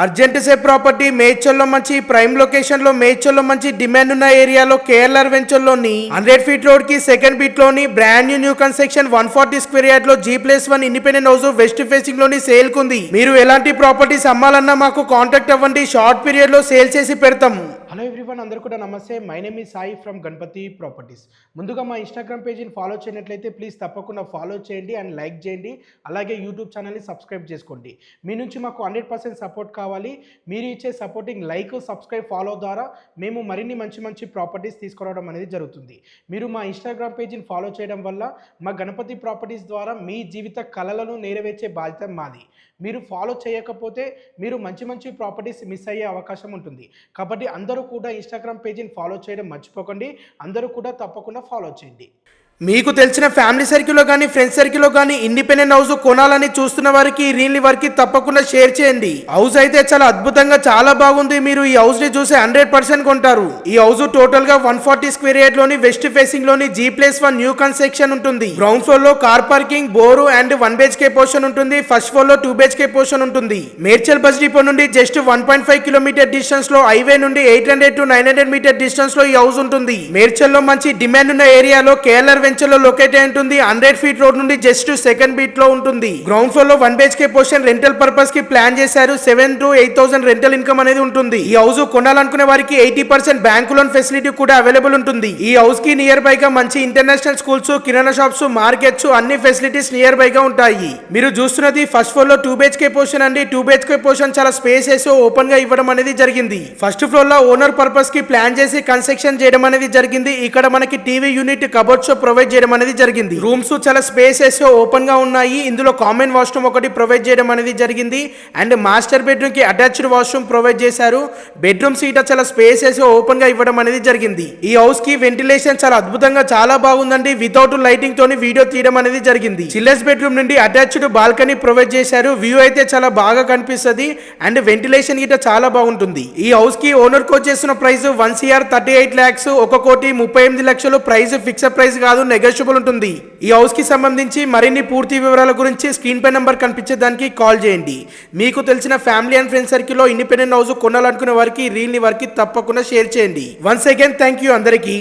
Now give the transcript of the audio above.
Urgent సే property మేడ్చల్లో మంచి prime location లో మేడ్చల్లో మంచి డిమాండ్ ఉన్న ఏరియాలో కేఎల్ఆర్ వెంచర్లోని 100 ఫీట్ రోడ్ కి సెకండ్ బిట్ లోని brand new construction 140 square yard లో G+1 independent house west facing లోని సేల్ కుంది. మీరు ఎలాంటి ప్రాపర్టీస్ అమ్మాలన్నా మాకు కాంటాక్ట్ అవ్వండి, షార్ట్ పీరియడ్ లో సేల్ చేసి పెడతాము. హలో ఎవ్రీవన్, అందరూ కూడా నమస్తే. మై నేమ్ ఈ సాయి ఫ్రమ్ గణపతి ప్రాపర్టీస్. ముందుగా మా ఇన్స్టాగ్రామ్ పేజీని ఫాలో చేయనట్లయితే ప్లీజ్ తప్పకుండా ఫాలో చేయండి అండ్ లైక్ చేయండి. అలాగే యూట్యూబ్ ఛానల్ని సబ్స్క్రైబ్ చేసుకోండి. మీ నుంచి మాకు 100% సపోర్ట్ కావాలి. మీరు ఇచ్చే సపోర్టింగ్ లైక్, సబ్స్క్రైబ్, ఫాలో ద్వారా మేము మరిన్ని మంచి ప్రాపర్టీస్ తీసుకురావడం అనేది జరుగుతుంది. మీరు మా ఇన్స్టాగ్రామ్ పేజీని ఫాలో చేయడం వల్ల మా గణపతి ప్రాపర్టీస్ ద్వారా మీ జీవిత కలలను నెరవేర్చే బాధ్యత మాది. మీరు ఫాలో చేయకపోతే మీరు మంచి ప్రాపర్టీస్ మిస్ అయ్యే అవకాశం ఉంటుంది. కాబట్టి అందరూ కూడా ఇన్స్టాగ్రామ్ పేజీని ఫాలో చేయడం మర్చిపోకండి. అందరూ కూడా తప్పకుండా ఫాలో చేయండి. మీకు తెలిసిన ఫ్యామిలీ సర్కిల్లో కానీ ఫ్రెండ్స్ సర్కిల్లో కానీ ఇండిపెండెంట్ హౌస్ కొనాలని చూస్తున్న వారికి రీల్ వారికి తప్పకుండా షేర్ చేయండి. హౌస్ అయితే చాలా అద్భుతంగా చాలా బాగుంది. మీరు ఈ హౌస్ ని చూసి 100% కొంటారు. ఈ హౌస్ టోటల్ గా 140 స్క్వేర్ యార్డ్ లోని వెస్ట్ ఫేసింగ్ లోని G+1 న్యూ కన్స్ట్రక్షన్ ఉంటుంది. గ్రౌండ్ ఫ్లోర్ లో car parking, bore and 1 BHK portion ఉంటుంది. ఫస్ట్ ఫ్లోర్ లో 2 BHK పోర్షన్ ఉంటుంది. మేడ్చల్ బస్ డిపో నుండి జస్ట్ 1.5 కిలోమీటర్ డిస్టెన్స్ లో, హైవే నుండి 800 to 900 మీటర్ డిస్టెన్స్ లో ఈ హౌస్ ఉంటుంది. మేడ్చల్ లో మంచి డిమాండ్ ఉన్న ఏరియాలో కేఎల్ఆర్ వెంచర్లో లొకేట్ అయి ఉంటుంది. 100 ఫీట్ రోడ్ నుండి జస్ట్ సెకండ్ బీట్ లో ఉంటుంది. గ్రౌండ్ ఫ్లోర్ లో 1 BHK పోర్షన్ రెంటల్ పర్పస్ కి ప్లాన్ చేశారు. 7,000 to 8,000 రెంటల్ ఇన్కమ్ అనేది ఉంటుంది. ఈ హౌస్ కొనాలనుకునే వారికి 80% బ్యాంక్ లోన్ ఫెసిలిటీ కూడా అవైలబుల్ ఉంటుంది. ఈ హౌస్ కి నియర్ బై గా మంచి ఇంటర్నేషనల్ స్కూల్స్, కిరాణా షాప్స్, మార్కెట్స్ అన్ని ఫెసిలిటీస్ నియర్ బై గా ఉంటాయి. మీరు చూస్తున్నది ఫస్ట్ ఫ్లోర్ లో 2 BHK పోర్షన్ అండి. 2 BHK పోర్షన్ చాలా స్పేసెస్ ఓపెన్ గా ఇవ్వడం అనేది జరిగింది. ఫస్ట్ ఫ్లోర్ లో ఓనర్ పర్పస్ కి ప్లాన్ చేసి కన్స్ట్రక్షన్ చేయడం అనేది జరిగింది. ఇక్కడ మనకి టీవీ యూనిట్, కబోర్డ్స్ ప్రొవైడ్ చేయడం అనేది జరిగింది. రూమ్స్ చాలా స్పేసెస్ ఓపెన్ గా ఉన్నాయి. ఇందులో కామన్ వాష్రూమ్ ఒకటి ప్రొవైడ్ చేయడం అనేది జరిగింది. అండ్ మాస్టర్ బెడ్రూమ్ కి అటాచ్డ్ వాష్రూమ్ ప్రొవైడ్ చేశారు. బెడ్రూమ్ సీట్ చాలా స్పేసెస్ ఓపెన్ గా ఇవ్వడం అనేది జరిగింది. ఈ హౌస్ కి వెంటిలేషన్ చాలా అద్భుతంగా చాలా బాగుందండి. వితౌట్ లైటింగ్ తోని వీడియో తీయడం అనేది జరిగింది. చిల్డ్రన్స్ బెడ్రూమ్ నుండి అటాచ్డ్ బాల్కనీ ప్రొవైడ్ చేశారు. వ్యూ అయితే చాలా బాగా కనిపిస్తుంది అండ్ వెంటిలేషన్ గిట్ట చాలా బాగుంటుంది. ఈ హౌస్ కి ఓనర్ కోట్ చేస్తున్న price 1,38 lakhs, 1,38,00,000 price. Fixed price కాదు, నెగోషియబుల్ ఉంటుంది. ఈ హౌస్ కి సంబంధించి మరిన్ని పూర్తి వివరాల గురించి స్క్రీన్ పై నంబర్ కనిపించే దానికి కాల్ చేయండి. మీకు తెలిసిన ఫ్యామిలీ అండ్ ఫ్రెండ్స్ సర్కిల్ లో ఇండిపెండెంట్ హౌస్ కొనాలనుకునే వారికి రీల్ ని వారికి తప్పకుండా షేర్ చేయండి. వన్స్ అగైన్ థ్యాంక్ యూ అందరికీ.